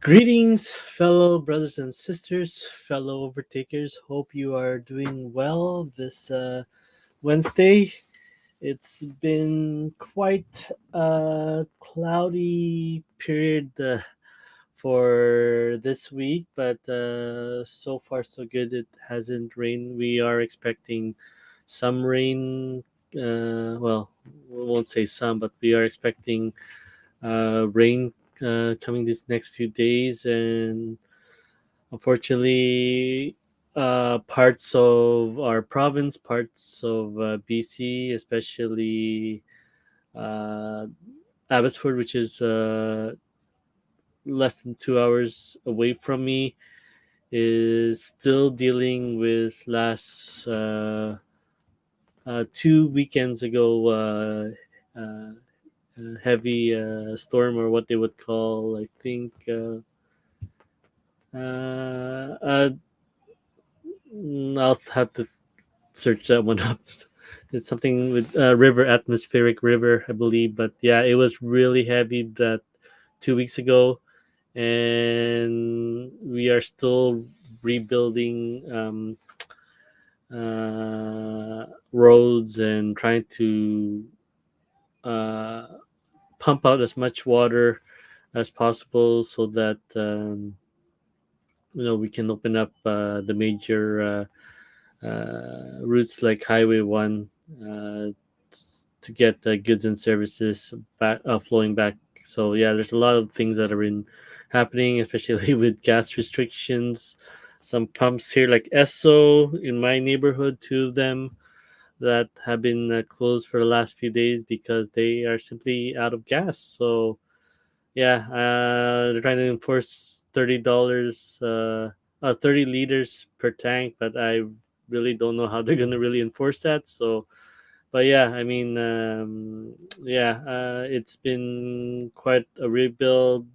Greetings, fellow brothers and sisters, fellow overtakers. Hope you are doing well this Wednesday. It's been quite a cloudy period for this week, but so far so good. It hasn't rained. We are expecting some rain. Well, we won't say some, but we are expecting rain coming these next few days, and unfortunately, parts of our province, parts of BC, especially uh, Abbotsford, which is less than 2 hours away from me, is still dealing with last 2 weekends ago heavy storm, or what they would call, I think. Uh, uh, I'll have to search that one up. It's something with river, atmospheric river, I believe. But yeah, it was really heavy that 2 weeks ago, and we are still rebuilding roads and trying to uh, pump out as much water as possible so that we can open up the major routes like Highway 1 uh, to get goods and services back flowing back. So yeah, there's a lot of things that are in happening, especially with gas restrictions. Some pumps here, like Esso in my neighborhood, two of them that have been closed for the last few days because they are simply out of gas. So yeah, they're trying to enforce $30, 30 liters per tank, but I really don't know how they're gonna really enforce that. So, but yeah, I mean, yeah, it's been quite a rebuild,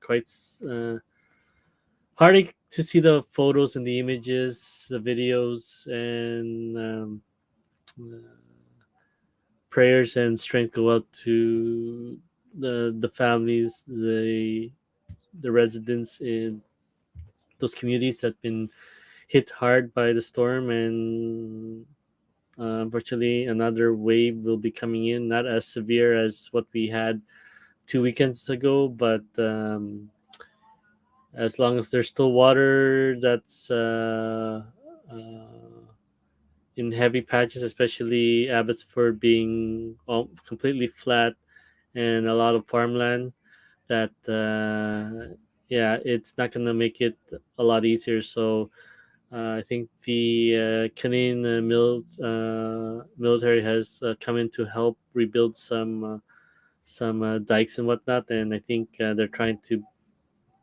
quite hard to see the photos and the images, the videos, and prayers and strength go out to the families, the residents in those communities that have been hit hard by the storm, and unfortunately another wave will be coming in, not as severe as what we had 2 weekends ago, but as long as there's still water that's in heavy patches, especially Abbotsford being completely flat and a lot of farmland, that yeah, it's not gonna make it a lot easier. So I think the Canadian military has come in to help rebuild some dikes and whatnot, and I think they're trying to.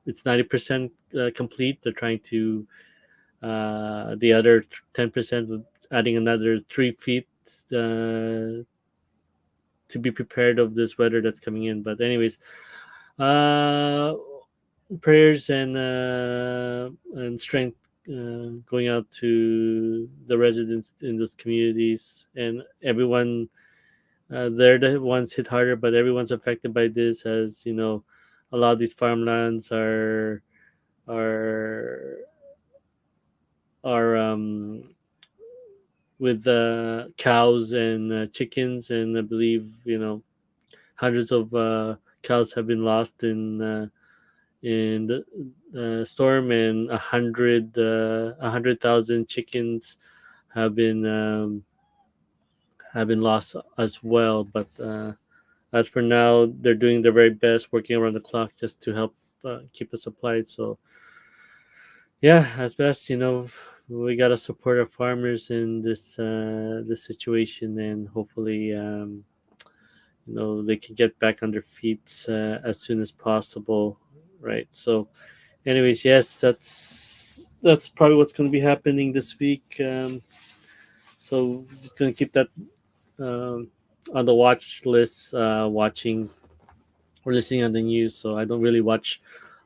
It's 90% complete. They're trying to the other 10% with adding another 3 feet uh, to be prepared of this weather that's coming in. But anyways, uh, prayers and strength going out to the residents in those communities, and everyone. They're the ones hit harder, but everyone's affected by this. As you know, a lot of these farmlands are are with cows and chickens, and I believe hundreds of cows have been lost in the storm, and 100,000 chickens have been lost as well. But as for now, they're doing their very best, working around the clock just to help keep us supplied. So yeah, as best we gotta support our farmers in this situation, and hopefully they can get back on their feet as soon as possible, right? So anyways, yes, that's probably what's going to be happening this week. So just going to keep that um, on the watch list, watching or listening on the news. So I don't really watch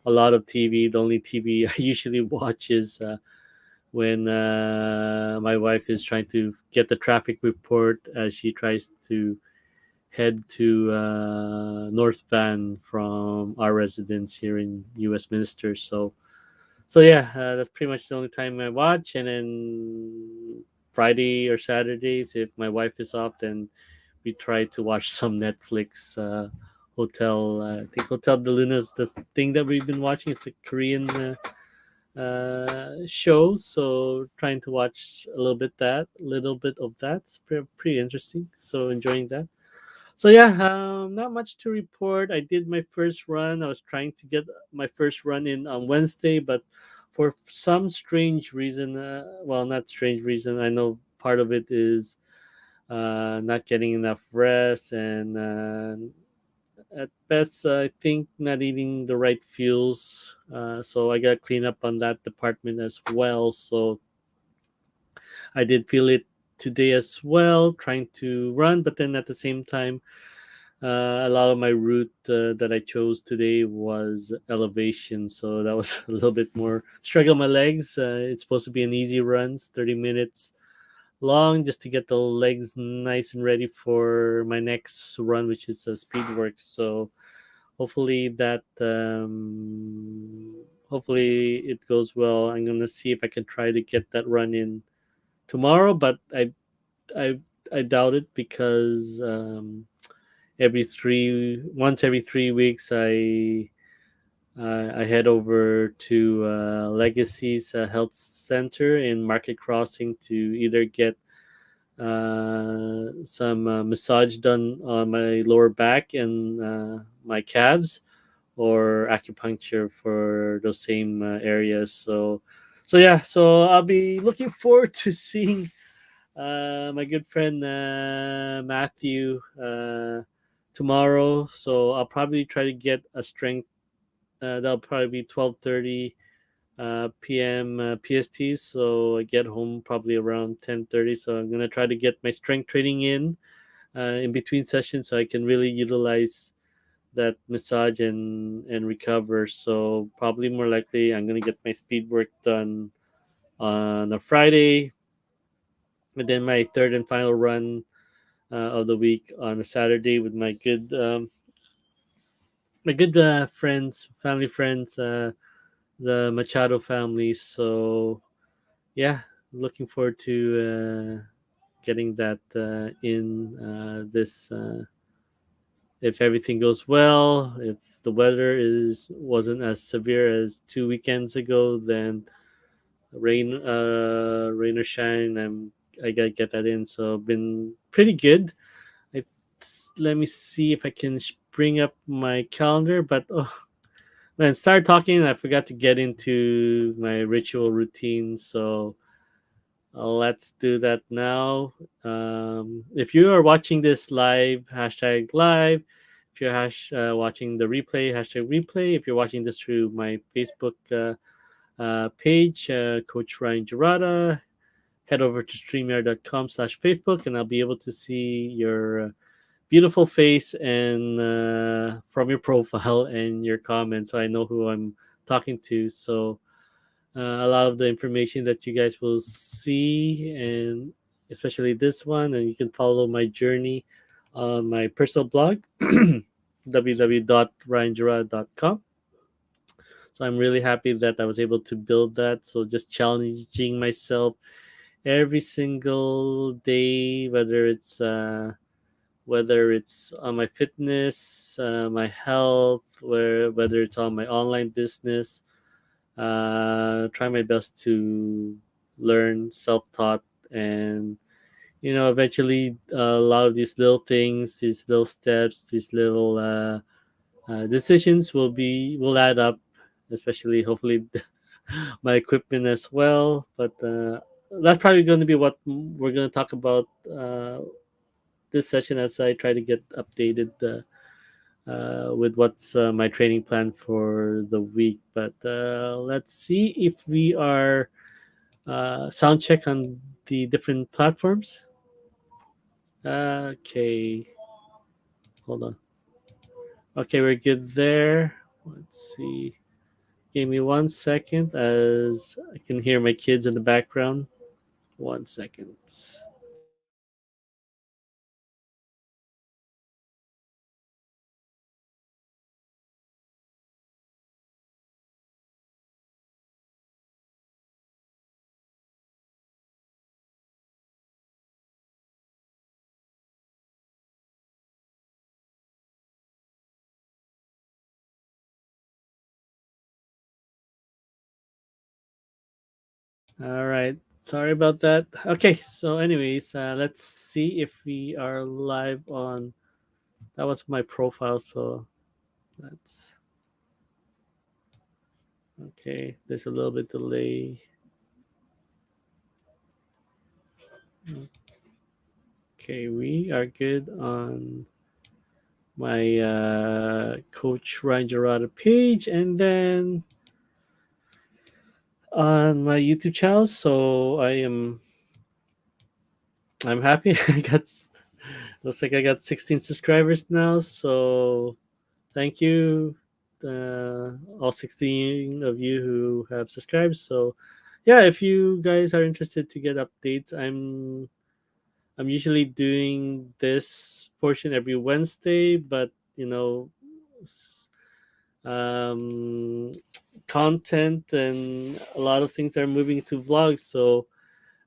a lot of TV. The only TV I usually watch is when my wife is trying to get the traffic report as she tries to head to North Van from our residence here in Westminster. So yeah, that's pretty much the only time I watch. And then Friday or Saturdays, if my wife is off, then we try to watch some Netflix. Hotel, I think Hotel de Luna is the thing that we've been watching. It's a Korean show, so trying to watch a little bit of that. It's pretty interesting. So enjoying that. So yeah, not much to report. I did my first run. I was trying to get my first run in on Wednesday, but for some strange reason, well, not strange reason. I know part of it is not getting enough rest, and at best, I think not eating the right fuels. So I got to clean up on that department as well. So I did feel it today as well, trying to run, but then at the same time, a lot of my route that I chose today was elevation, so that was a little bit more struggle my legs. It's supposed to be an easy runs, 30 minutes long, just to get the legs nice and ready for my next run, which is speed work. So hopefully it goes well. I'm gonna see if I can try to get that run in tomorrow, but I I doubt it because once every 3 weeks I head over to Legacy's health center in Market Crossing to either get some massage done on my lower back and my calves, or acupuncture for those same areas. So yeah, so I'll be looking forward to seeing my good friend Matthew tomorrow. So I'll probably try to get a strength. That'll probably be 12:30 p.m. PST. So I get home probably around 10:30. So I'm gonna try to get my strength training in between sessions, so I can really utilize that massage and recover. So probably more likely I'm gonna get my speed work done on a Friday, and then my third and final run of the week on a Saturday with my good friends, family friends, the Machado family. So yeah, looking forward to getting that in this. If everything goes well, if the weather is wasn't as severe as 2 weekends ago, then rain or shine, I gotta get that in. So been pretty good. I, Let me see if I can bring up my calendar. But oh man, start talking. I forgot to get into my ritual routine. So let's do that now. If you are watching this live, hashtag live. If you're watching the replay, hashtag replay. If you're watching this through my Facebook page, Coach Ryan Jarata, head over to streamyard.com/Facebook, and I'll be able to see your beautiful face and from your profile and your comments, so I know who I'm talking to. So a lot of the information that you guys will see, and especially this one, and you can follow my journey on my personal blog, www.ryanjura.com. So I'm really happy that I was able to build that. So just challenging myself every single day, whether it's on my fitness, my health, whether it's on my online business. Try my best to learn self-taught, and eventually a lot of these little things, these little steps, these little decisions will add up, especially hopefully my equipment as well. But that's probably going to be what we're going to talk about this session, as I try to get updated with what's my training plan for the week. But let's see if we are sound check on the different platforms. Okay, hold on. Okay, we're good there. Let's see. Give me 1 second, as I can hear my kids in the background. 1 second. All right. Sorry about that. Okay. So, anyways, let's see if we are live on. That was my profile. So that's okay. There's a little bit delay. Okay, we are good on my Coach Ryan Jarata page, and then on my YouTube channel. So I'm happy. I got looks like I got 16 subscribers now. So thank you, all 16 of you who have subscribed. So yeah, if you guys are interested to get updates, I'm usually doing this portion every Wednesday, but you know, s- um, content and a lot of things are moving to vlogs. So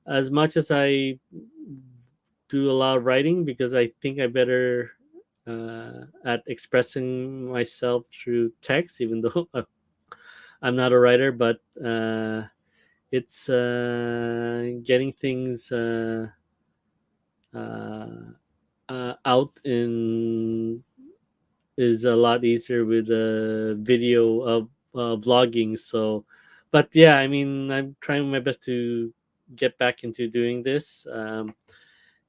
as much as I do a lot of writing because I think I better at expressing myself through text, even though I'm not a writer, but it's getting things uh, out in is a lot easier with a video of vlogging. So, but yeah, I mean, I'm trying my best to get back into doing this.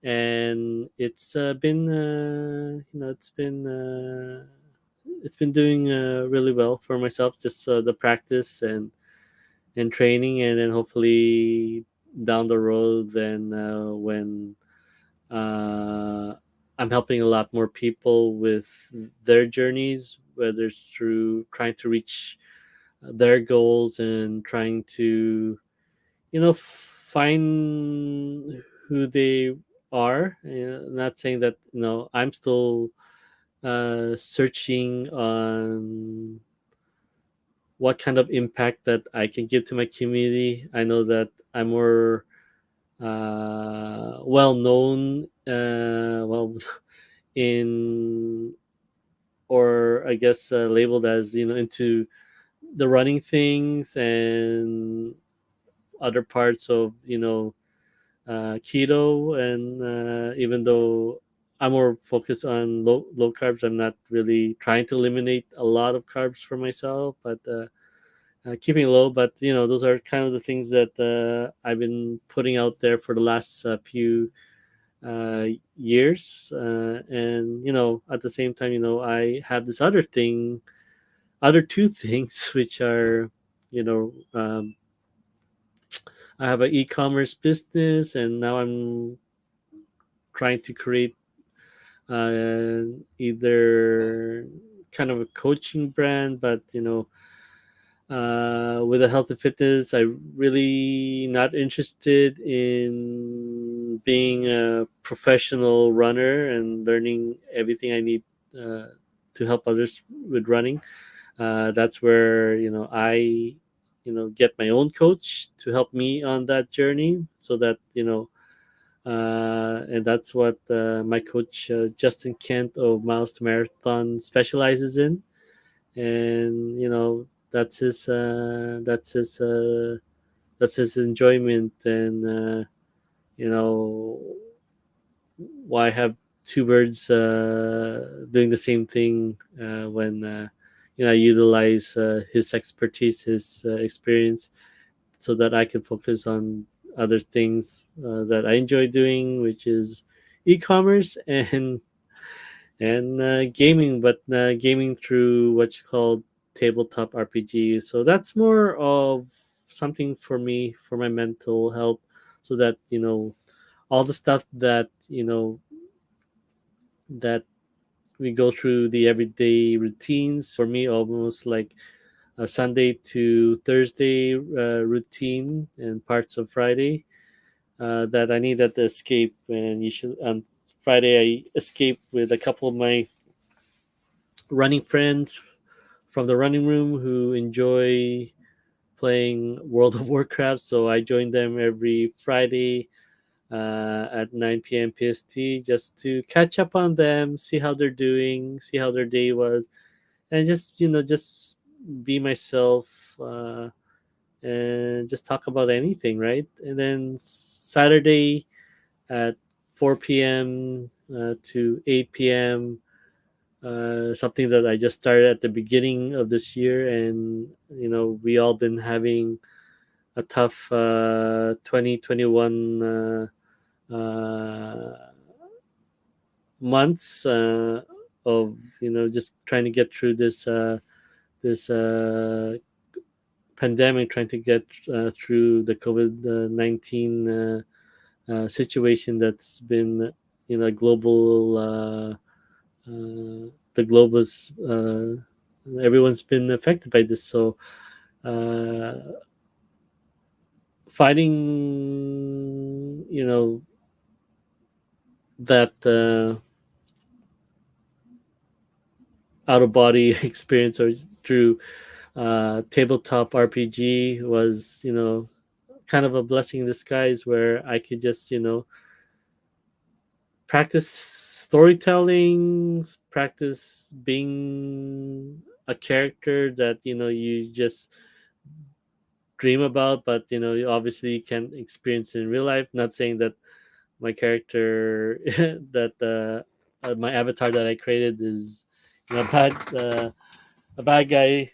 And it's been it's been doing really well for myself, just the practice and training, and then hopefully down the road then when uh, I'm helping a lot more people with their journeys, whether it's through trying to reach their goals and trying to find who they are. Not saying that I'm still searching on what kind of impact that I can give to my community. I know that I'm more well known, well, in, or I guess labeled as into the running things and other parts of keto, and even though I'm more focused on low carbs, I'm not really trying to eliminate a lot of carbs for myself, but keeping low. But those are kind of the things that I've been putting out there for the last few years, and at the same time, I have this other two things, which are I have an e-commerce business, and now I'm trying to create either kind of a coaching brand, but with a health and fitness, I really not interested in being a professional runner and learning everything I need uh, to help others with running. That's where I get my own coach to help me on that journey, so that and that's what my coach Justin Kent of Miles to Marathon specializes in. And that's his enjoyment, and you know why have two birds doing the same thing, when I utilize his expertise, his experience, so that I can focus on other things that I enjoy doing, which is e-commerce and gaming, but gaming through what's called tabletop RPG. So that's more of something for me, for my mental health, so that all the stuff that that we go through, the everyday routines, for me almost like a Sunday to Thursday routine and parts of Friday, that I needed to escape. And usually on Friday I escape with a couple of my running friends from the running room who enjoy playing World of Warcraft. So I join them every Friday at 9 p.m. PST, just to catch up on them, see how they're doing, see how their day was, and just be myself, and just talk about anything, right? And then Saturday at 4 p.m. To 8 p.m. Something that I just started at the beginning of this year, and we all been having a tough 2021 months of just trying to get through this pandemic, trying to get through the COVID-19 situation that's been global. The globe was everyone's been affected by this, so uh, fighting that out of body experience or through tabletop RPG was kind of a blessing in disguise, where I could just practice storytelling, practice being a character that you just dream about, but you obviously can't experience in real life. Not saying that my character that my avatar that I created is bad, a bad guy.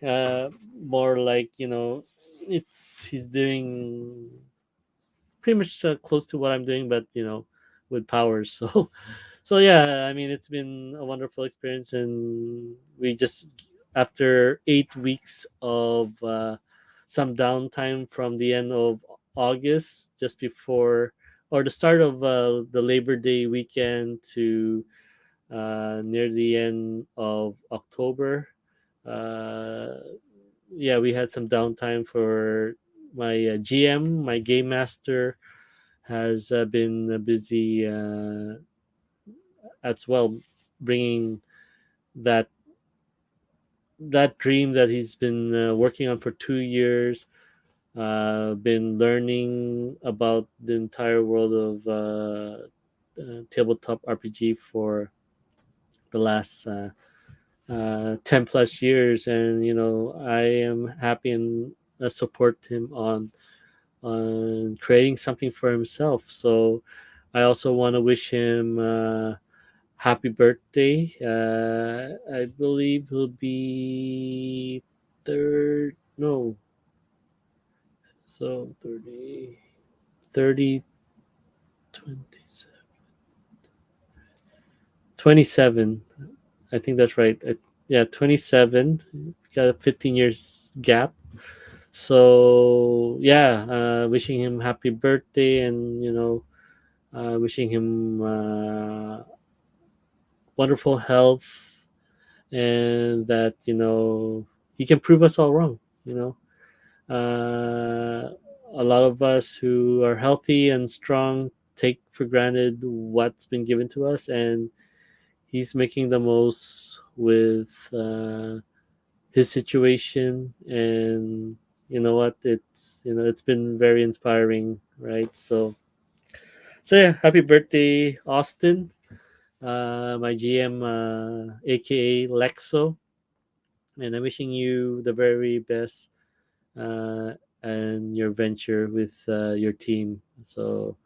More like it's he's doing pretty much close to what I'm doing, but with powers. So so yeah, I mean, it's been a wonderful experience, and we just, after 8 weeks of some downtime from the end of August, just before or the start of the Labor Day weekend to near the end of October. Uh, yeah, we had some downtime for my GM, my game master, has been busy as well, bringing that dream that he's been working on for 2 years. Been learning about the entire world of tabletop RPG for the last 10 plus years, and I am happy and support him on creating something for himself. So I also want to wish him happy birthday. I believe he'll be third, no, so 30, 30, 27, 27. I think that's right. Yeah, 27. Got a 15 years gap. So yeah, wishing him happy birthday, and wishing him wonderful health, and that he can prove us all wrong. You know, a lot of us who are healthy and strong take for granted what's been given to us, and he's making the most with his situation. And you know what? It's been very inspiring, right? So yeah, happy birthday, Austin, my GM, aka Lexo, and I'm wishing you the very best uh, and your venture with your team. So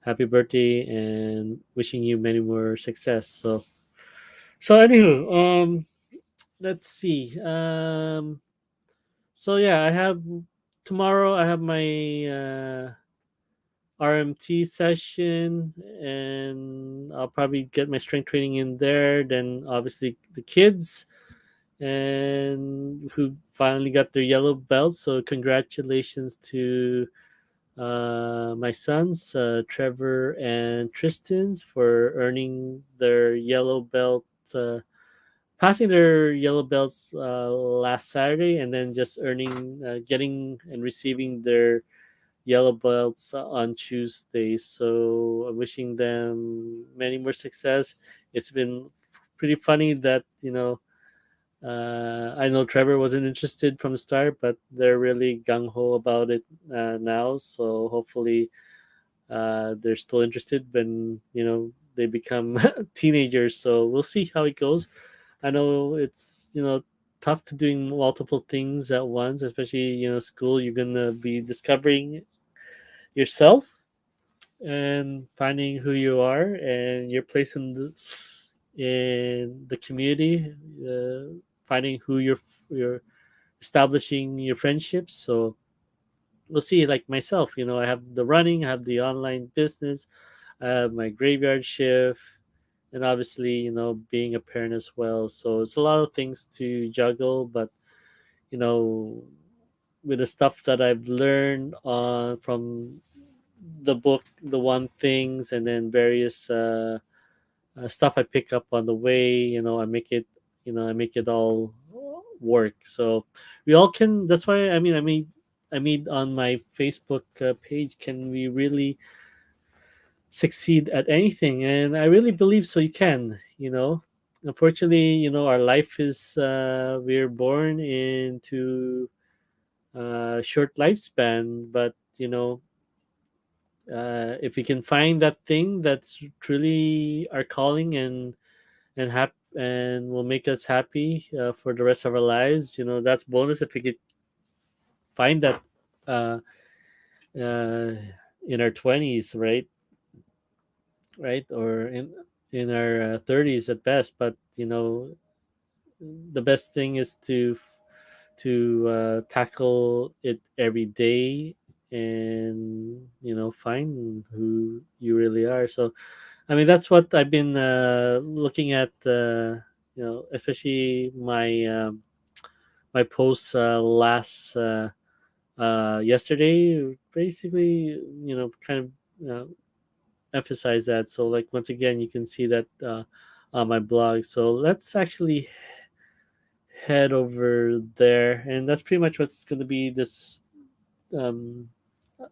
happy birthday, and wishing you many more success. So anywho, let's see. So yeah, I have tomorrow. I have my RMT session, and I'll probably get my strength training in there. Then obviously the kids and who finally got their yellow belts. So congratulations to my sons, Trevor and Tristan's, for earning their yellow belt, passing their yellow belts last Saturday, and then just getting and receiving their yellow belts on Tuesday. So I'm wishing them many more success. It's been pretty funny that I know Trevor wasn't interested from the start, but they're really gung ho about it now. So hopefully, they're still interested when they become teenagers. So we'll see how it goes. I know it's tough to doing multiple things at once, especially school. You're gonna be discovering yourself and finding who you are and your place in the community, finding who you're establishing your friendships. So we'll see. Like myself, I have the running, I have the online business, I have my graveyard shift, and obviously, being a parent as well. So it's a lot of things to juggle, but you know, with the stuff that I've learned from the book, the one things, and then various stuff I pick up on the way, I make it all work. So we all can. That's why I made on my Facebook page. Can we really succeed at anything? And I really believe so. You can. Unfortunately, our life is we're born into short lifespan, but if we can find that thing that's truly our calling and will make us happy for the rest of our lives, that's bonus if we could find that uh, uh, in our 20s, right, or in our 30s at best. But the best thing is to tackle it every day and find who you really are. So that's what I've been looking at, especially my posts last yesterday, basically, kind of emphasize that. So, like, once again, you can see that on my blog. So let's actually head over there, and that's pretty much what's going to be this um,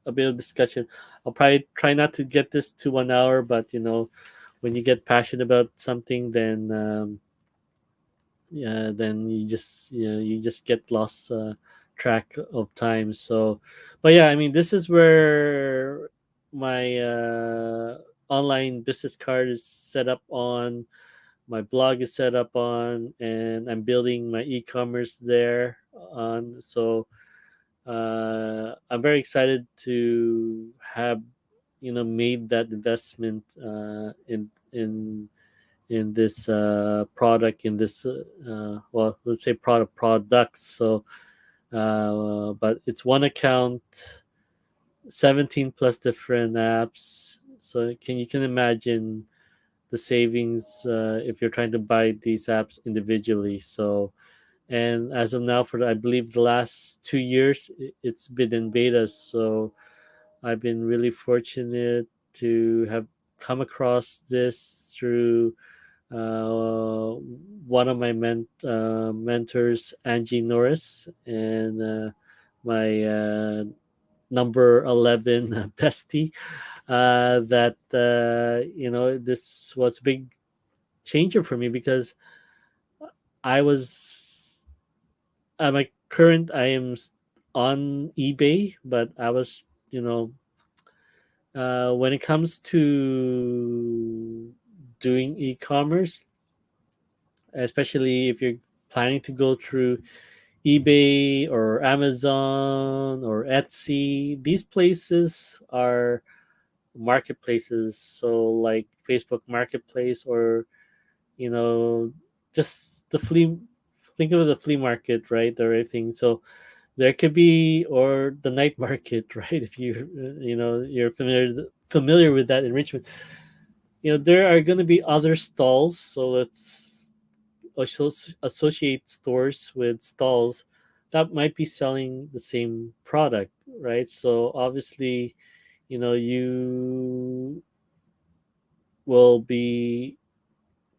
a bit of discussion. I'll probably try not to get this to 1 hour, but when you get passionate about something, then yeah, then you just get lost track of time. So, but yeah, this is where my online business card is set up on, my blog is set up on, and I'm building my e-commerce there on. So I'm very excited to have made that investment in this product, in this well, let's say products. So but it's one account, 17 plus different apps. So you can imagine the savings if you're trying to buy these apps individually. So, and as of now, I believe the last 2 years, it's been in beta. So I've been really fortunate to have come across this through one of my mentors, Angie Norris, and my number 11 bestie. That this was a big changer for me, because I was at my current, I am on eBay, but I was, when it comes to doing e-commerce, especially if you're planning to go through eBay or Amazon or Etsy, these places are marketplaces. So like Facebook Marketplace, or you know just the flea, think of the flea market, right, or everything. So there could be, or the night market, right, if you're familiar with that enrichment. There are going to be other stalls. So let's associate stores with stalls that might be selling the same product, right? So obviously, you will be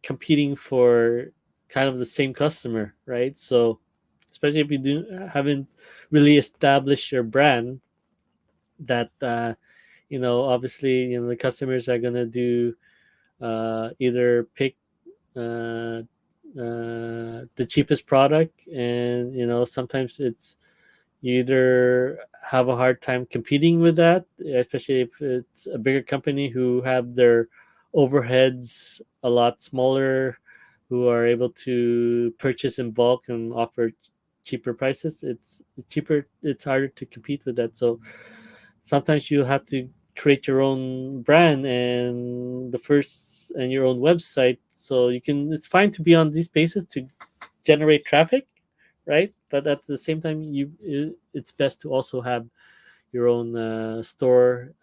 competing for kind of the same customer, right? So especially if you haven't really established your brand, that obviously, the customers are gonna do either pick the cheapest product, and sometimes it's, you either have a hard time competing with that, especially if it's a bigger company who have their overheads a lot smaller, who are able to purchase in bulk and offer cheaper prices. It's cheaper. It's harder to compete with that. So sometimes you have to create your own brand and the first and your own website. So you can. It's fine to be on these spaces to generate traffic, right? But at the same time, it's best to also have your own store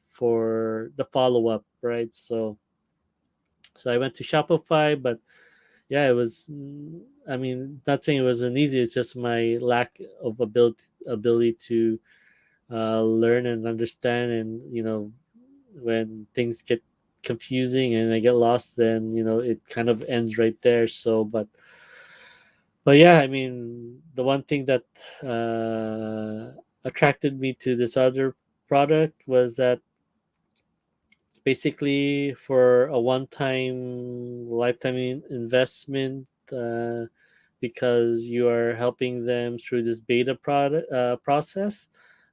for the follow up, right? So I went to Shopify, but yeah, it was. I mean, not saying it wasn't easy. It's just my lack of ability to learn and understand, and when things get confusing and I get lost, then it kind of ends right there. So, but yeah, I mean, the one thing that attracted me to this other product was that basically for a one-time lifetime investment, because you are helping them through this beta product process,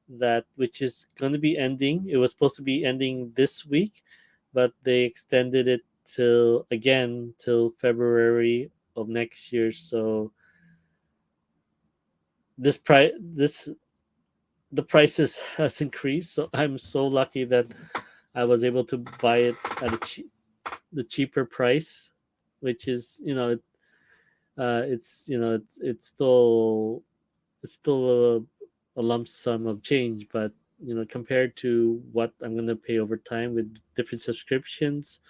that which is going to be ending. It was supposed to be ending this week, but they extended it till February of next year. So this the prices has increased, so I'm so lucky that I was able to buy it at the cheaper price, which is it's still a lump sum of change, but compared to what I'm gonna pay over time with different subscriptions,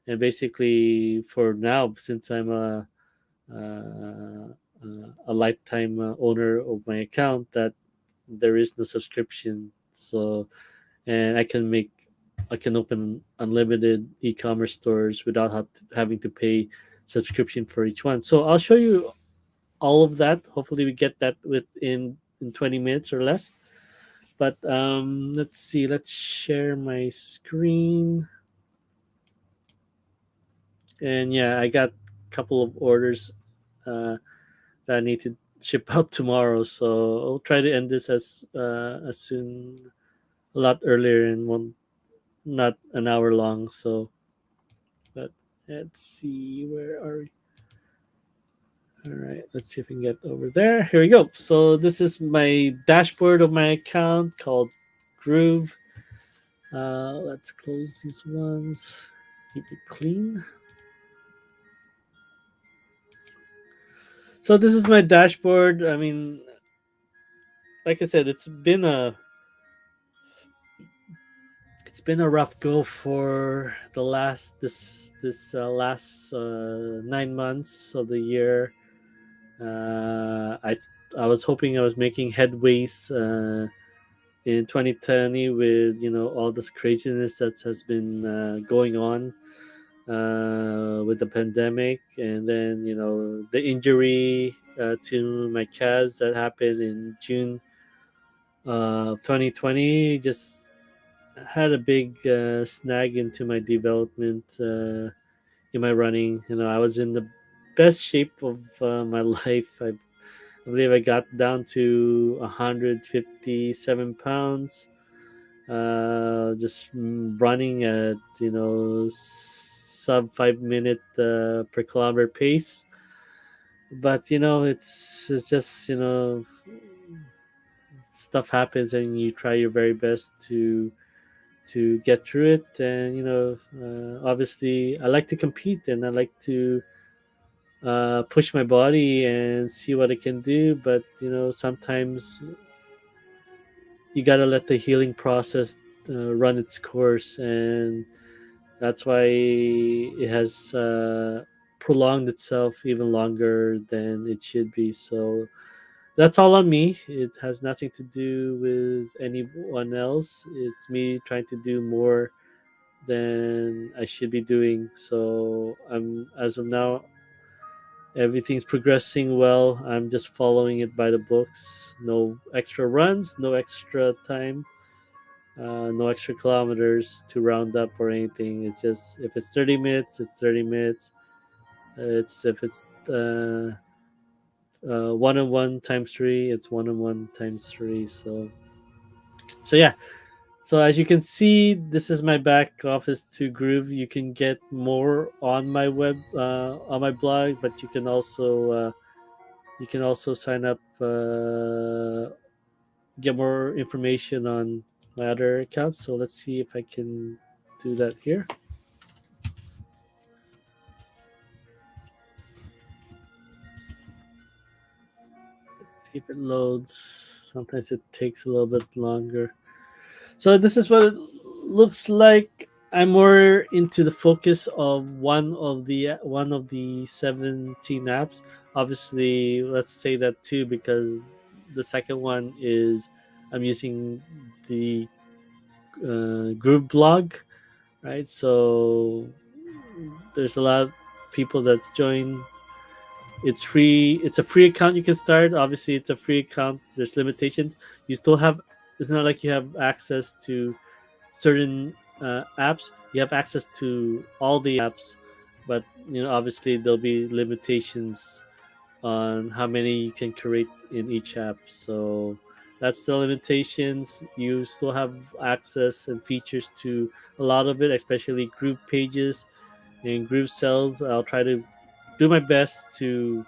and basically for now, since I'm a lifetime owner of my account, that there is no subscription. So, and I can open unlimited e-commerce stores without having to pay subscription for each one. So I'll show you all of that. Hopefully we get that within in 20 minutes or less. But let's see. Let's share my screen. And yeah, I got a couple of orders that I need to ship out tomorrow. So I'll try to end this as soon, a lot earlier, and one not an hour long. So, but let's see, where are we? All right, let's see if we can get over there. Here we go. So this is my dashboard of my account called Groove. Let's close these ones. Keep it clean. So this is my dashboard. I mean, like I said, it's been a rough go for the last this last 9 months of the year. Uh, I I was hoping I was making headways in 2020 with all this craziness that has been going on with the pandemic, and then the injury to my calves that happened in June of 2020 just had a big snag into my development in my running. I was in the best shape of my life. I believe I got down to 157 pounds, just running at sub 5 minute per kilometer pace. But it's just stuff happens, and you try your very best to get through it. And obviously, I like to compete, and I like to push my body and see what I can do. But sometimes you gotta let the healing process run its course, and that's why it has prolonged itself even longer than it should be. So that's all on me. It has nothing to do with anyone else. It's me trying to do more than I should be doing. So I'm as of now, everything's progressing well. I'm just following it by the books. No extra runs, no extra time, no extra kilometers to round up or anything. It's just, if it's 30 minutes, it's 30 minutes. It's If it's one on one times three, it's one on one times three. So yeah, So as you can see, this is my back office to Groove. You can get more on my on my blog, but you can also sign up, get more information on my other accounts. So let's see if I can do that here. See if it loads. Sometimes it takes a little bit longer. So this is what it looks like. I'm more into the focus of one of the 17 apps. Obviously, let's say that too because the second one is I'm using the group blog, right? So there's a lot of people that's joined. It's free. It's a free account you can start. Obviously, it's a free account. There's limitations. You still have. It's not like you have access to certain apps. You have access to all the apps, but obviously there'll be limitations on how many you can create in each app. So that's the limitations. You still have access and features to a lot of it, especially group pages and group cells. I'll try to do my best to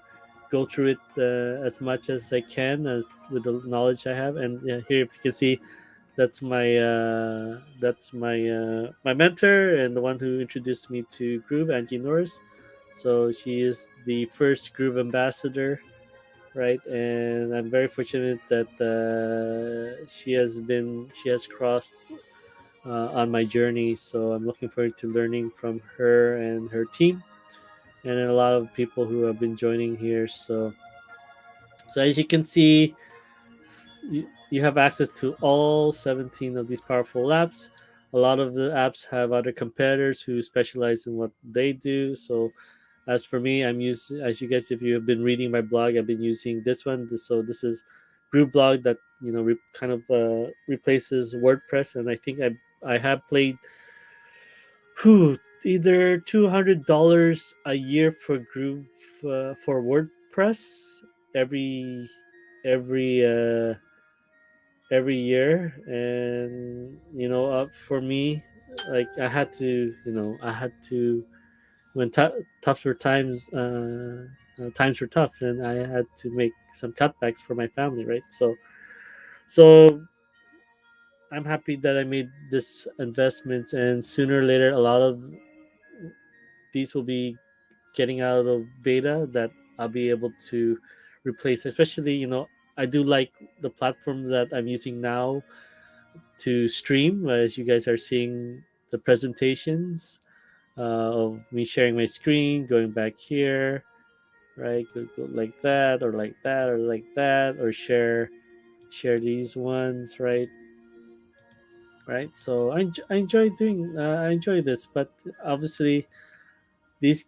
go through it as much as I can with the knowledge I have. And yeah, here if you can see, that's my mentor and the one who introduced me to Groove, Angie Norris. So she is the first Groove ambassador, right? And I'm very fortunate that she has crossed on my journey. So I'm looking forward to learning from her and her team, and then a lot of people who have been joining here. So as you can see, you have access to all 17 of these powerful apps. A lot of the apps have other competitors who specialize in what they do. So as for me, I'm using, as you guys, if you have been reading my blog, I've been using this one. So this is Group Blog that kind of replaces WordPress, and I think I have played either $200 a year for Groove for WordPress every every uh, every year. And for me, like I had to, when tougher times times were tough, then I had to make some cutbacks for my family, right? So I'm happy that I made this investments, and sooner or later a lot of these will be getting out of beta that I'll be able to replace. Especially, I do like the platform that I'm using now to stream, as you guys are seeing the presentations of me sharing my screen, going back here, right? Go like that, or like that, or like that, or share these ones, right? Right. So I enjoy doing I enjoy this, but obviously these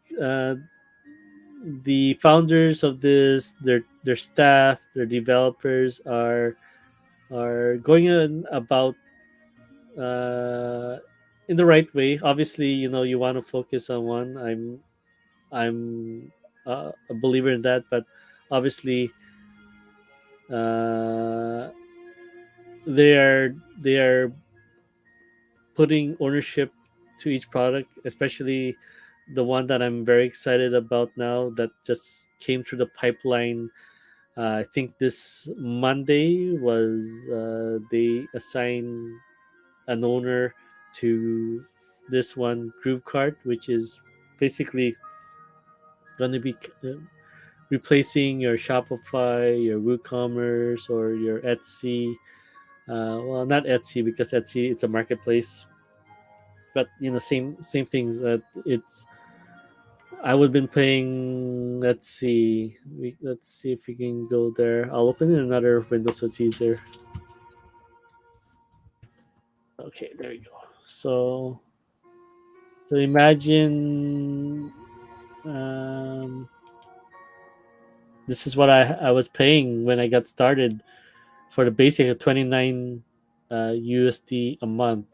the founders of this, their staff, their developers are going in about uh, in the right way. Obviously, you want to focus on one. I'm a believer in that, but obviously, uh, they are putting ownership to each product, especially the one that I'm very excited about now that just came through the pipeline. I think this Monday was they assigned an owner to this one Groove Cart, which is basically going to be replacing your Shopify, your WooCommerce, or your Etsy. Well, not Etsy because Etsy it's a marketplace, but same thing. That it's I would been playing. Let's see if we can go there. I'll open in another window so it's easier. Okay, there you go. So imagine this is what I was paying when I got started for the basic of 29 USD a month.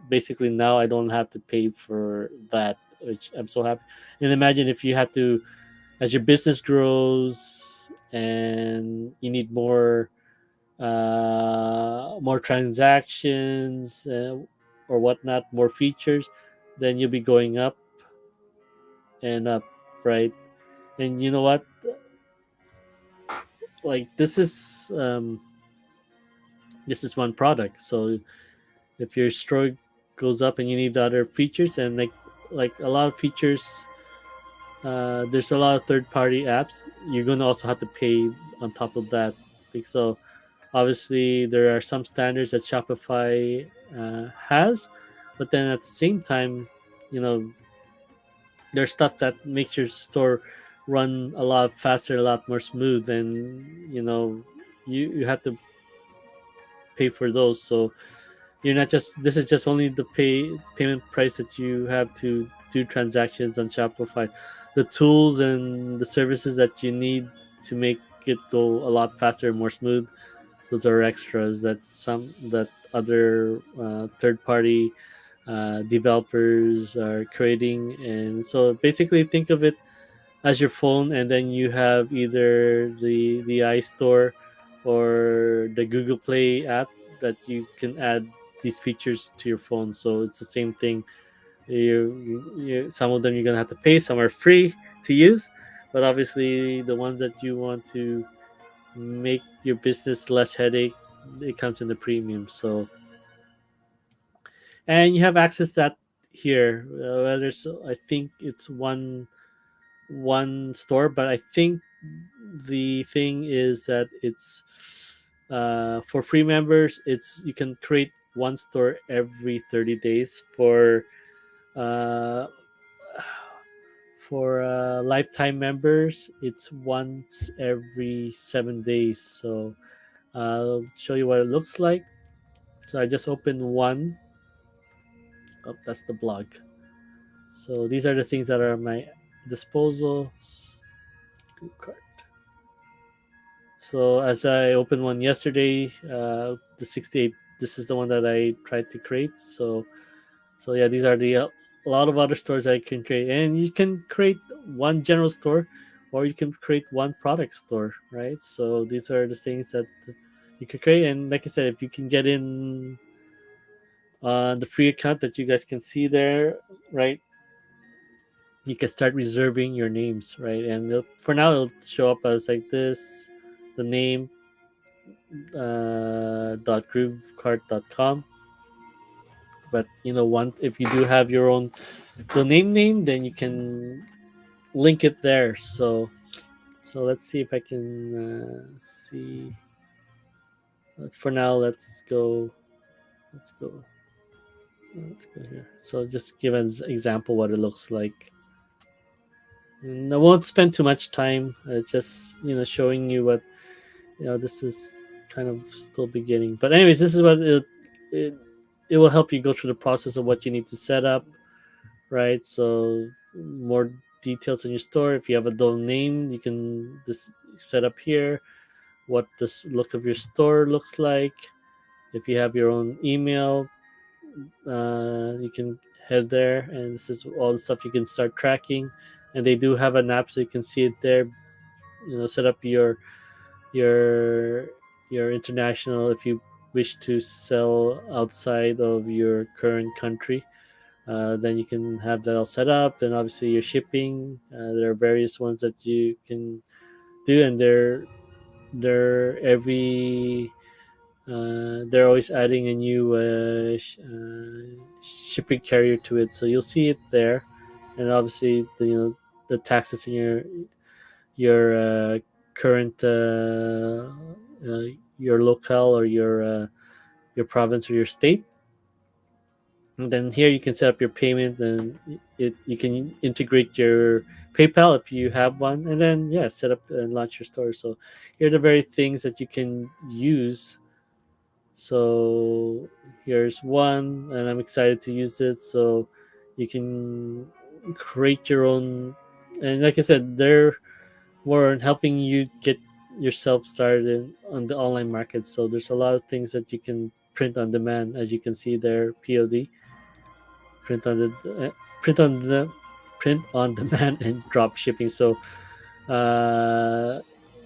Basically, now I don't have to pay for that, which I'm so happy. And imagine if you have to, as your business grows and you need more more transactions, or whatnot, more features, then you'll be going up and up, right? And you know what? Like this is one product. So if your store goes up and you need other features, and like a lot of features, there's a lot of third party apps. You're going to also have to pay on top of that. So obviously there are some standards that Shopify has, but then at the same time, you know, there's stuff that makes your store run a lot faster, a lot more smooth, and you have to pay for those. So you're not just this is just only the payment price that you have to do transactions on Shopify. The tools and the services that you need to make it go a lot faster and more smooth, those are extras that other third party developers are creating. And so basically think of it as your phone, and then you have either the iStore or the Google Play app that you can add these features to your phone. So it's the same thing. Some of them you're gonna have to pay, some are free to use, but obviously the ones that you want to make your business less headache, it comes in the premium. So, and you have access to that here. There's I think it's one store, but I think the thing is that it's for free members. It's you can create one store every 30 days. Uh, for lifetime members, it's once every 7 days. So I'll show you what it looks like. So I just opened one. Oh, that's the blog. So these are the things that are at my disposal. So as I opened one yesterday, the 68. This is the one that I tried to create. So yeah, these are the a lot of other stores I can create, and you can create one general store, or you can create one product store, right? So these are the things that you can create, and like I said, if you can get in the free account that you guys can see there, right? You can start reserving your names, right? And for now, it'll show up as like this, the name .groovecart.com. But one if you do have your own domain name, then you can link it there. So let's see if I can see. For now, let's go let's go here. So just give an example what it looks like. And I won't spend too much time. Just showing you what this is kind of still beginning. But anyways, this is what it it will help you go through the process of what you need to set up, right? So more details on your store. If you have a domain, you can just set up here what this look of your store looks like. If you have your own email, you can head there, and this is all the stuff you can start tracking. And they do have an app, so you can see it there. Set up your your international if you wish to sell outside of your current country. Then you can have that all set up. Then obviously your shipping. There are various ones that you can do, and they're always adding a new shipping carrier to it. So you'll see it there, and obviously the taxes in your current your locale or your province or your state. And then here you can set up your payment, and you can integrate your PayPal if you have one, and then yeah, set up and launch your store. So here are the very things that you can use. So here's one, and I'm excited to use it. So you can create your own, and like I said, they're more on helping you get yourself started on the online market. So there's a lot of things that you can print on demand, as you can see there, POD, print on the print on the print on demand and drop shipping. So uh,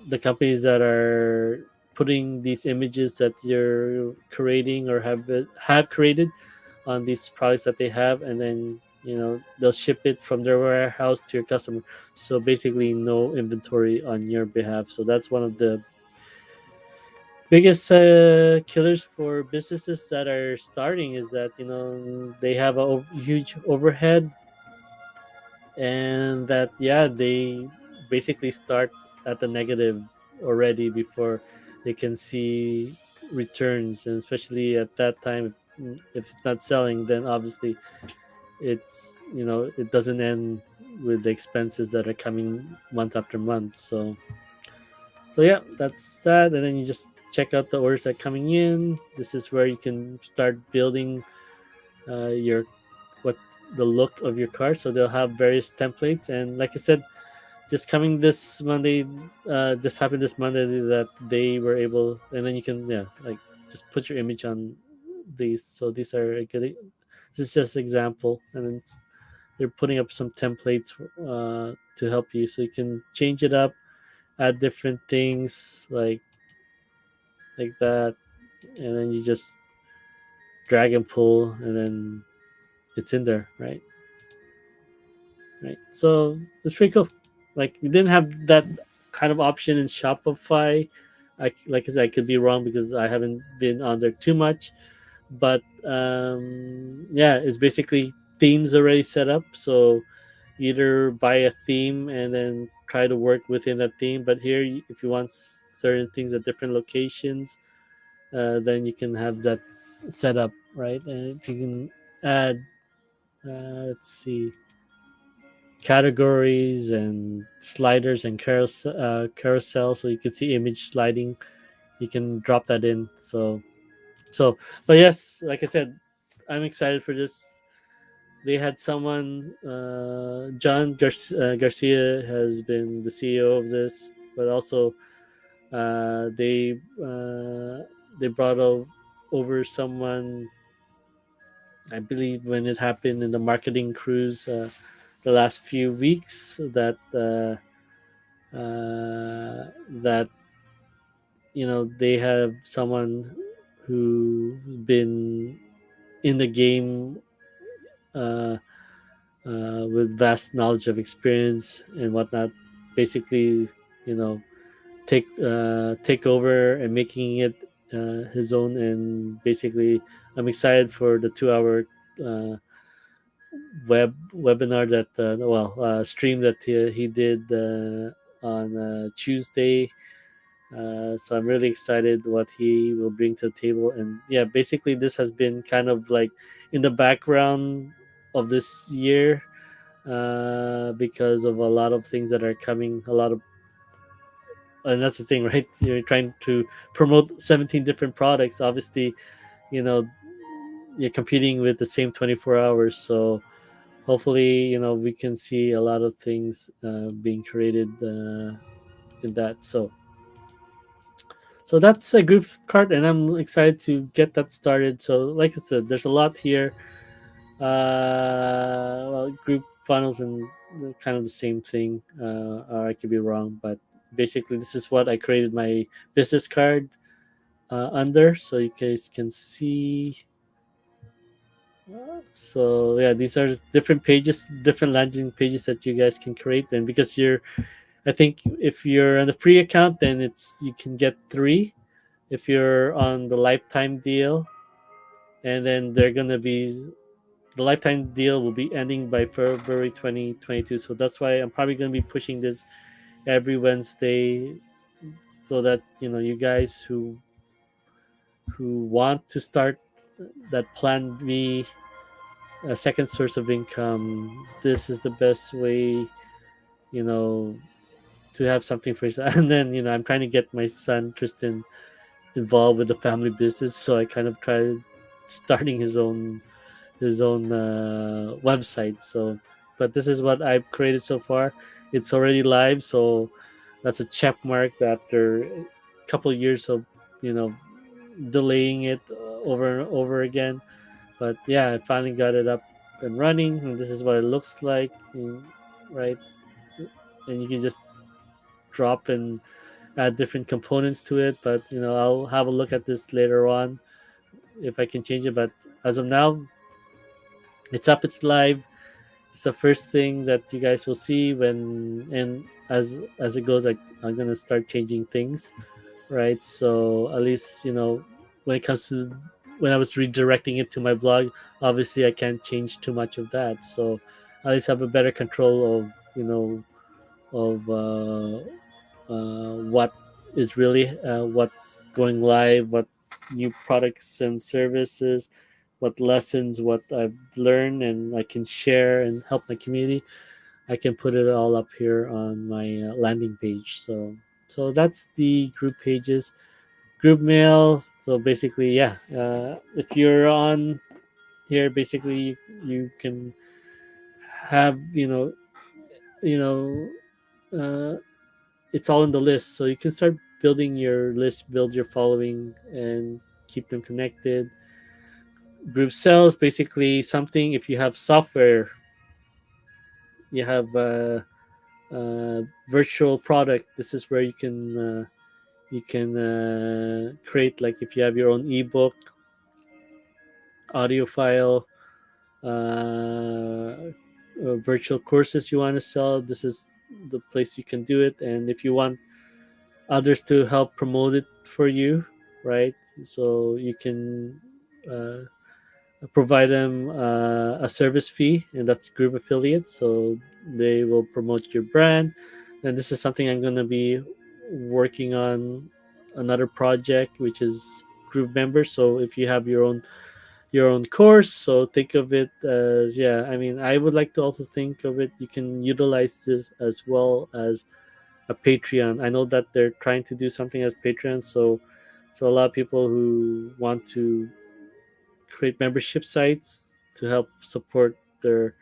the companies that are putting these images that you're creating or have created on these products that they have, and then they'll ship it from their warehouse to your customer. So basically no inventory on your behalf. So that's one of the biggest killers for businesses that are starting, is that they have a huge overhead, and that, yeah, they basically start at the negative already before they can see returns. And especially at that time, if it's not selling, then obviously it doesn't end with the expenses that are coming month after month. So yeah, that's that. And then you just check out the orders that are coming in. This is where you can start building your what the look of your car. So they'll have various templates, and like I said, just coming this Monday, just happened this Monday that they were able, and then you can, yeah, like, just put your image on these. So these are a good. This is just example, and then they're putting up some templates to help you, so you can change it up, add different things like that, and then you just drag and pull, and then it's in there, right. So it's pretty cool. Like, we didn't have that kind of option in Shopify. Like I said, I could be wrong because I haven't been on there too much, but yeah, it's basically themes already set up. So either buy a theme and then try to work within that theme. But here, if you want certain things at different locations, then you can have that set up, right? And if you can add, let's see, categories and sliders and carousel, so you can see image sliding. You can drop that in. So, but yes, like I said, I'm excited for this. They had someone, John Garcia has been the CEO of this, but also uh, they uh, they brought over someone, I believe, when it happened in the marketing cruise the last few weeks, that they have someone who's been in the game, uh, with vast knowledge of experience and whatnot, basically, you know take over and making it his own. And basically, I'm excited for the 2 hour uh, webinar that stream that he did on Tuesday. So I'm really excited what he will bring to the table. And yeah, basically this has been kind of like in the background of this year, because of a lot of things that are coming, a lot of, and that's the thing, right? You're trying to promote 17 different products. Obviously, you know, you're competing with the same 24 hours. So hopefully, we can see a lot of things being created in that. So that's a group card, and I'm excited to get that started. So, like I said, there's a lot here. Group funnels and kind of the same thing, or I could be wrong, but basically, this is what I created my business card under, so you guys can see. So yeah, these are different pages, different landing pages that you guys can create. And because I think if you're on the free account, then you can get three. If you're on the lifetime deal, and then they're gonna be the lifetime deal will be ending by February 2022. So that's why I'm probably gonna be pushing this every Wednesday, so that you guys who want to start that plan B, a second source of income, this is the best way, you know, to have something for yourself. And then I'm trying to get my son Tristan involved with the family business, so I kind of tried starting his own website. So, but this is what I've created so far. It's already live, so that's a check mark that after a couple of years of you know delaying it over and over again. But yeah, I finally got it up and running, and this is what it looks like, right? And you can just drop and add different components to it. But I'll have a look at this later on if I can change it. But as of now, it's up, it's live. It's the first thing that you guys will see when, and as it goes, I'm gonna start changing things, right? So at least when it comes to when I was redirecting it to my blog, obviously I can't change too much of that. So at least have a better control of what is really what's going live, what new products and services, what lessons, what I've learned, and I can share and help my community. I can put it all up here on my landing page. So that's the group pages, group mail. So basically, yeah, if you're on here, basically you can have you know uh, it's all in the list, so you can start building your list, build your following, and keep them connected. Group cells, basically something, if you have software, you have virtual product, this is where you can create, like if you have your own ebook, audio file, virtual courses you want to sell, this is the place you can do it. And if you want others to help promote it for you, right? So you can uh, provide them a service fee, and that's group affiliate. So they will promote your brand. And this is something I'm going to be working on, another project, which is group members. So if you have your own course, so think of it as, yeah, I mean, I would like to also think of it, you can utilize this as well as a Patreon. I know that they're trying to do something as Patreon, so a lot of people who want to create membership sites to help support their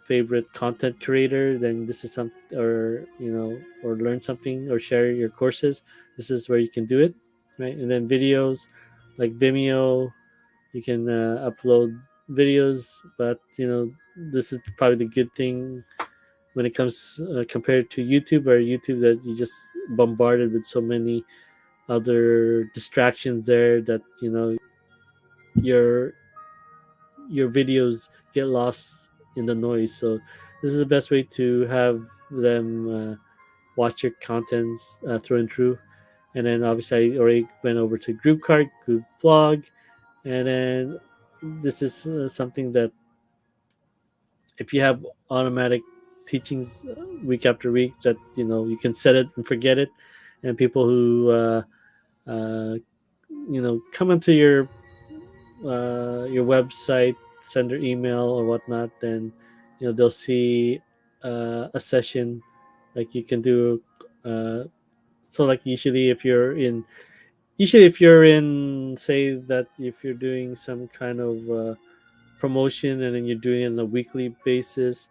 favorite content creator, then this is some, or or learn something or share your courses, this is where you can do it, right? And then videos, like Vimeo, you can upload videos, but this is probably the good thing when it comes compared to YouTube, or YouTube that you just bombarded with so many other distractions there, that your your videos get lost in the noise. So this is the best way to have them watch your contents through and through. And then obviously I already went over to group card, group blog, and then this is something that if you have automatic teachings week after week, that you can set it and forget it. And people who uh, come into your website, send their email or whatnot, then they'll see a session, like you can do. So like usually if you're in, say that if you're doing some kind of promotion, and then you're doing it on a weekly basis,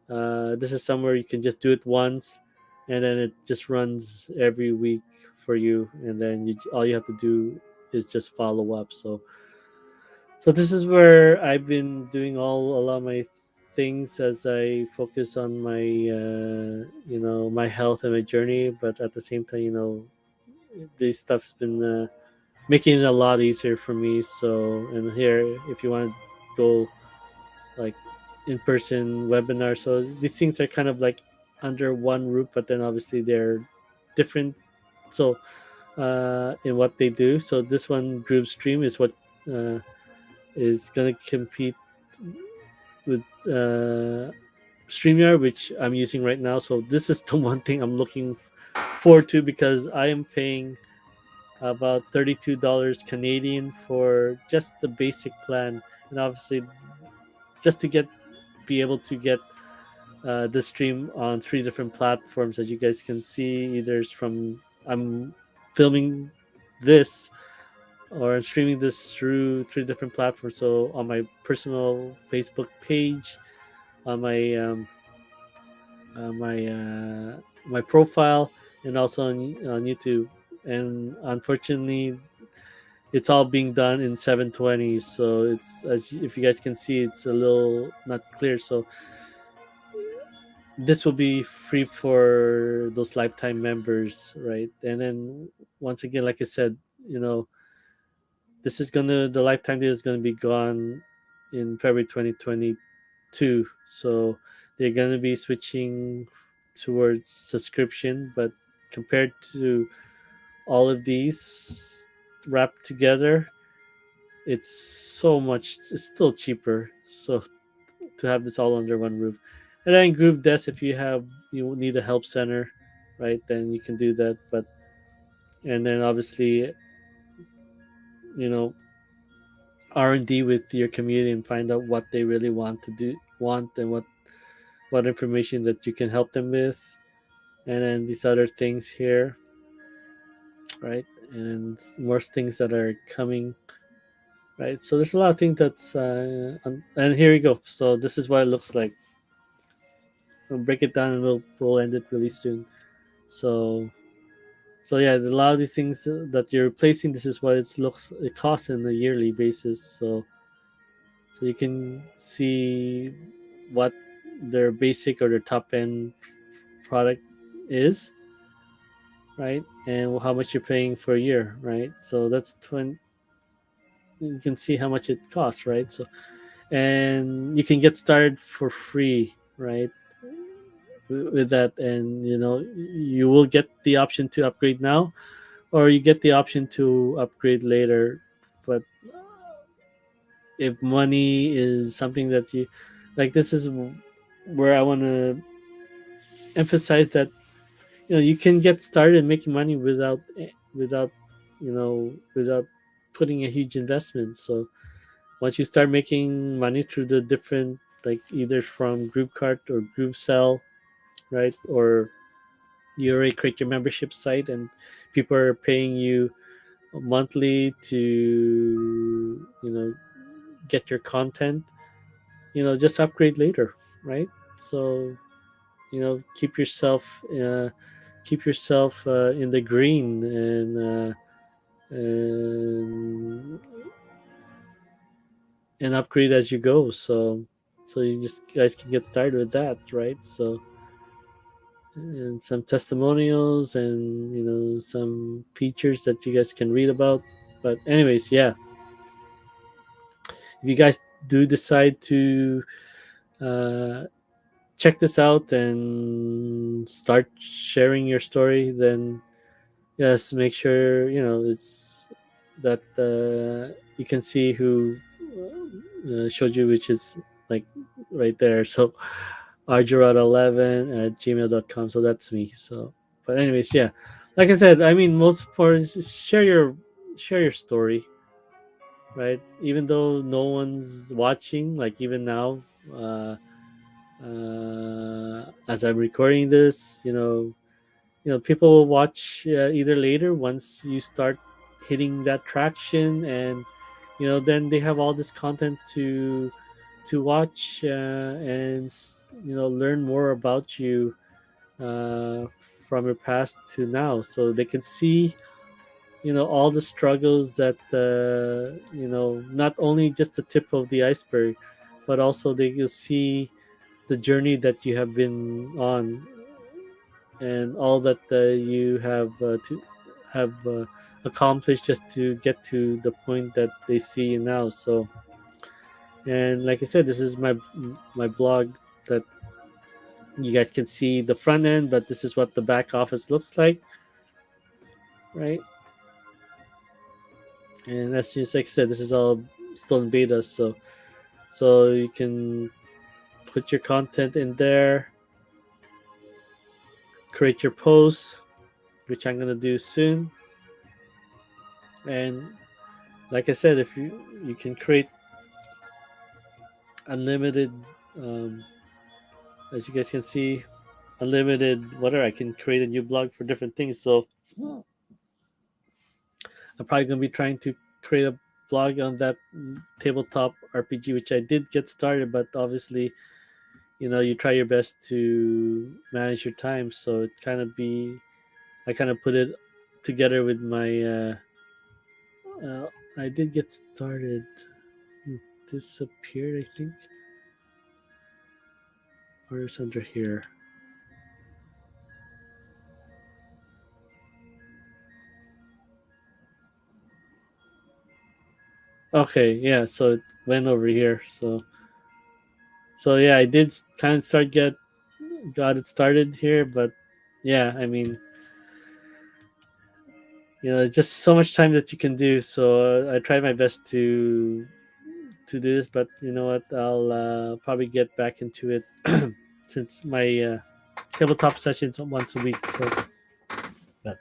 this is somewhere you can just do it once, and then it just runs every week for you, and then all you have to do is just follow up. So this is where I've been doing a lot of my things as I focus on my my health and my journey. But at the same time, this stuff's been making it a lot easier for me. So, and here, if you want to go like in-person webinar, so these things are kind of like under one roof, but then obviously they're different. So in what they do, so this one, group stream, is what uh, is going to compete with StreamYard, which I'm using right now. So this is the one thing I'm looking forward to, because I am paying about $32 Canadian for just the basic plan, and obviously just to be able to get the stream on three different platforms, as you guys can see. Either it's from, I'm filming this, or I'm streaming this through three different platforms. So on my personal Facebook page, on my profile, and also on YouTube. And unfortunately, it's all being done in 720. So it's, if you guys can see, it's a little not clear. So this will be free for those lifetime members, right? And then once again, like I said, you know, the lifetime deal is gonna be gone in February 2022. So they're gonna be switching towards subscription, but compared to all of these wrapped together, it's still cheaper. So to have this all under one roof. And then group desk, if you need a help center, right, then you can do that. But and then obviously, you know, R&D with your community and find out what they really want and what information that you can help them with, and then these other things here, right, and more things that are coming, right. So there's a lot of things that's and here you go. So this is what it looks like. We'll break it down and we'll end it really soon. So yeah, a lot of these things that you're replacing, this is what it costs on a yearly basis. So you can see what their basic or their top end product is, right, and how much you're paying for a year, right. So that's 20. You can see how much it costs, right. So and you can get started for free, right, with that. And you will get the option to upgrade now, or you get the option to upgrade later. But if money is something that you like, this is where I want to emphasize that you can get started making money without without putting a huge investment. So once you start making money through the different, like either from group cart or group sell, right, or you already create your membership site and people are paying you monthly to get your content, just upgrade later, right. So keep yourself in the green, and and upgrade as you go. So you just guys can get started with that, right. So and some testimonials and some features that you guys can read about. But anyways, yeah, if you guys do decide to uh, check this out and start sharing your story, then yes, make sure it's that you can see who showed you, which is like right there. So rjarata11 at gmail.com. So that's me. So but anyways, yeah, like I said, I mean, most part is share your story, right, even though no one's watching, like even now, as I'm recording this, people will watch either later once you start hitting that traction, and then they have all this content to watch, and learn more about you, uh, from your past to now, so they can see all the struggles that not only just the tip of the iceberg, but also they will see the journey that you have been on, and all that you have accomplished just to get to the point that they see you now. So, and like I said, this is my blog that you guys can see the front end, but this is what the back office looks like, right. And that's just like I said, this is all still in beta. So you can put your content in there, create your posts, which I'm gonna do soon. And like I said, if you can create unlimited, um, as you guys can see, unlimited whatever. I can create a new blog for different things. So I'm probably gonna be trying to create a blog on that tabletop RPG, which I did get started, but obviously, you try your best to manage your time. So it kind of be I kind of put it together with my. I did get started. Disappeared, I think, or it's under here. Okay, yeah. So it went over here. So yeah, I did kind of got it started here, but yeah, I mean, just so much time that you can do. So I tried my best to do this, but you know what? I'll probably get back into it since my tabletop sessions once a week. So, but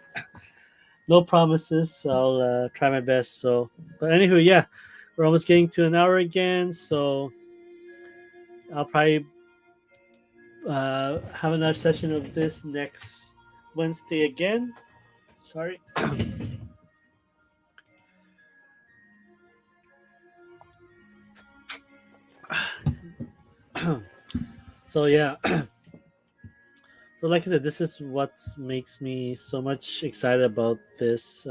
no promises. I'll try my best. So, but anywho, yeah, we're almost getting to an hour again. So I'll probably have another session of this next Wednesday again. Sorry. So yeah. So like I said, this is what makes me so much excited about this,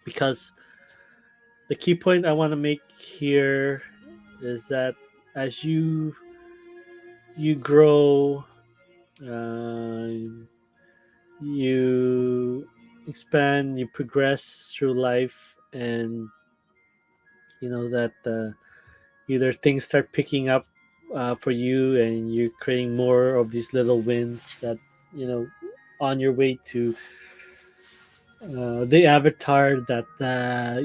because the key point I want to make here is that as you grow, uh, you expand, you progress through life, and you know that either things start picking up for you, and you're creating more of these little wins that you know on your way to the avatar that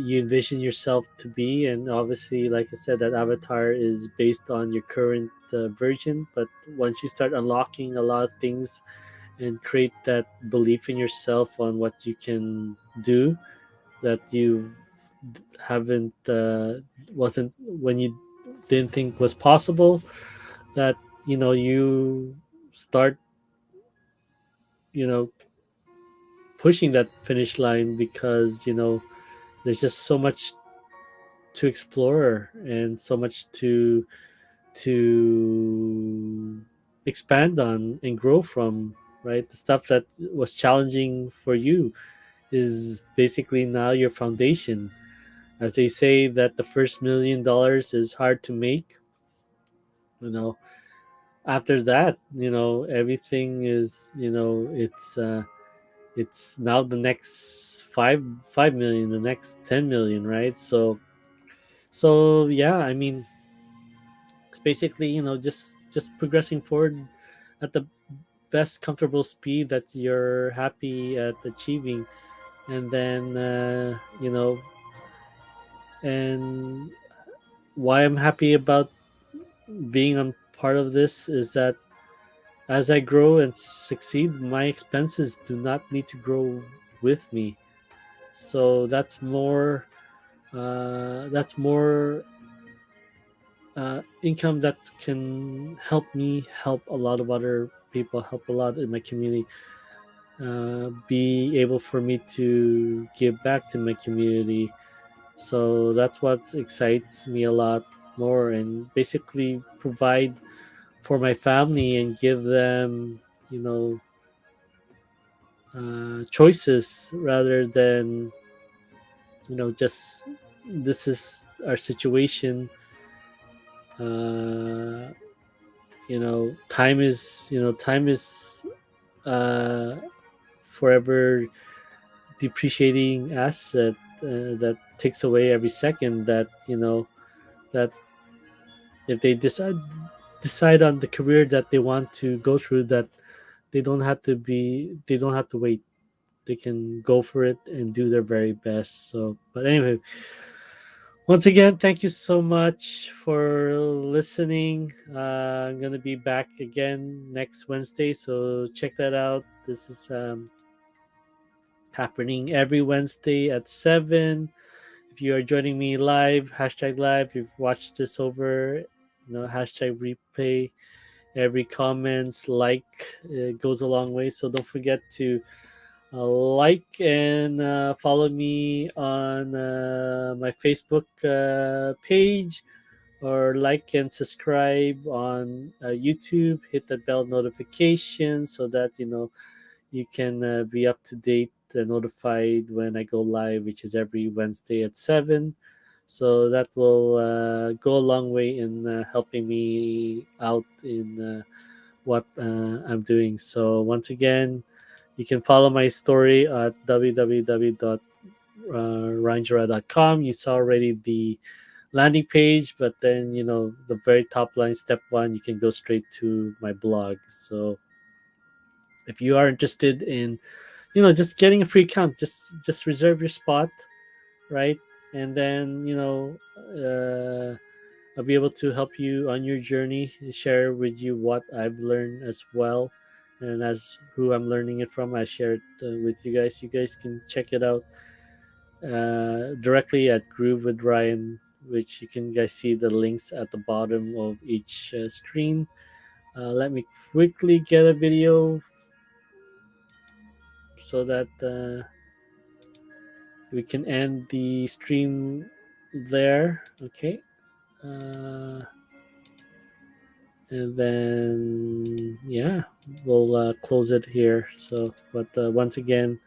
you envision yourself to be. And obviously, like I said, that avatar is based on your current version, but once you start unlocking a lot of things and create that belief in yourself on what you can do that you haven't wasn't when you didn't think was possible, that you start you know pushing that finish line, because there's just so much to explore and so much to expand on and grow from, right? The stuff that was challenging for you is basically now your foundation. As they say that the first $1 million is hard to make, you know after that, everything is, it's now the next 5 million, the next 10 million, right? So yeah, I mean, it's basically, just progressing forward at the best comfortable speed that you're happy at achieving. And then and why I'm happy about being on part of this is that as I grow and succeed, my expenses do not need to grow with me. So that's more income that can help me help a lot of other people, help a lot in my community, be able for me to give back to my community. So that's what excites me a lot more, and basically provide for my family and give them, you know, choices rather than, just this is our situation. Uh, time is uh, forever depreciating asset that takes away every second. That if they decide on the career that they want to go through, that they don't have to wait. They can go for it and do their very best. So, but anyway, once again, thank you so much for listening. I'm gonna be back again next Wednesday, so check that out. This is happening every Wednesday at 7. If you are joining me live, hashtag live. If you've watched this over, hashtag replay. Every comments, goes a long way. So don't forget to like and follow me on my Facebook page, or like and subscribe on YouTube. Hit the bell notification so that you can be up to date and notified when I go live, which is every Wednesday at 7. So that will go a long way in helping me out in what I'm doing. So once again, you can follow my story at www.jarata.com. ryanjara.com. You saw already the landing page, but then the very top line, step one, you can go straight to my blog. So if you are interested in just getting a free account, just reserve your spot, right? And then I'll be able to help you on your journey, share with you what I've learned as well, and as who I'm learning it from. I share it with you guys. You guys can check it out directly at Groove with Ryan, which you can guys see the links at the bottom of each screen. Let me quickly get a video so that we can end the stream there. Okay. Uh, and then yeah, we'll close it here. So, but once again,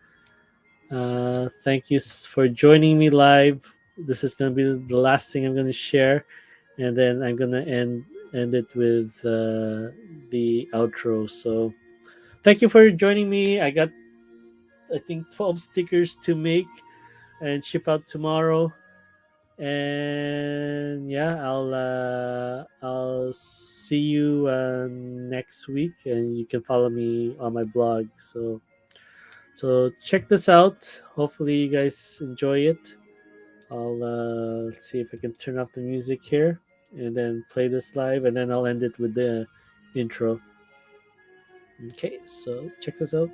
thank you for joining me live. This is going to be the last thing I'm going to share, and then I'm going to end it with the outro. So thank you for joining me. I got, I think, 12 stickers to make and ship out tomorrow. And yeah, I'll see you next week, and you can follow me on my blog. So check this out. Hopefully you guys enjoy it. I'll see if I can turn off the music here and then play this live, and then I'll end it with the intro. Okay, so check this out.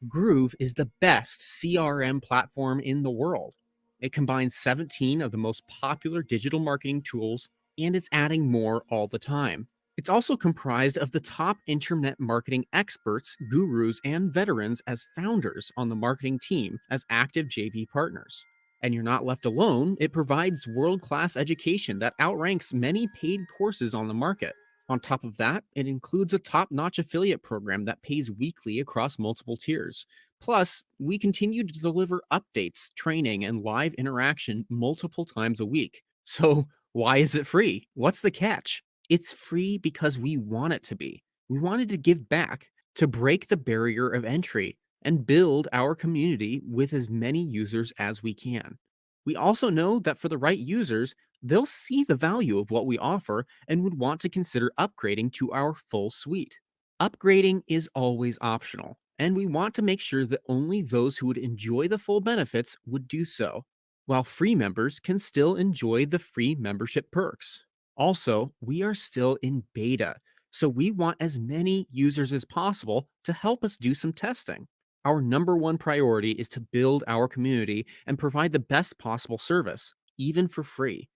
Groove is the best CRM platform in the world. It combines 17 of the most popular digital marketing tools, and it's adding more all the time. It's also comprised of the top internet marketing experts, gurus, and veterans as founders on the marketing team as active JV partners. And you're not left alone. It provides world-class education that outranks many paid courses on the market. On top of that, it includes a top-notch affiliate program that pays weekly across multiple tiers. Plus, we continue to deliver updates, training, and live interaction multiple times a week. So, why is it free? What's the catch? It's free because we want it to be. We wanted to give back, to break the barrier of entry, and build our community with as many users as we can. We also know that for the right users, they'll see the value of what we offer and would want to consider upgrading to our full suite. Upgrading is always optional, and we want to make sure that only those who would enjoy the full benefits would do so, while free members can still enjoy the free membership perks. Also, we are still in beta, so we want as many users as possible to help us do some testing. Our number one priority is to build our community and provide the best possible service, even for free.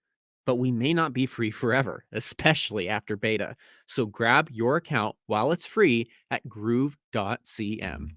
But we may not be free forever, especially after beta. So grab your account while it's free at groove.cm.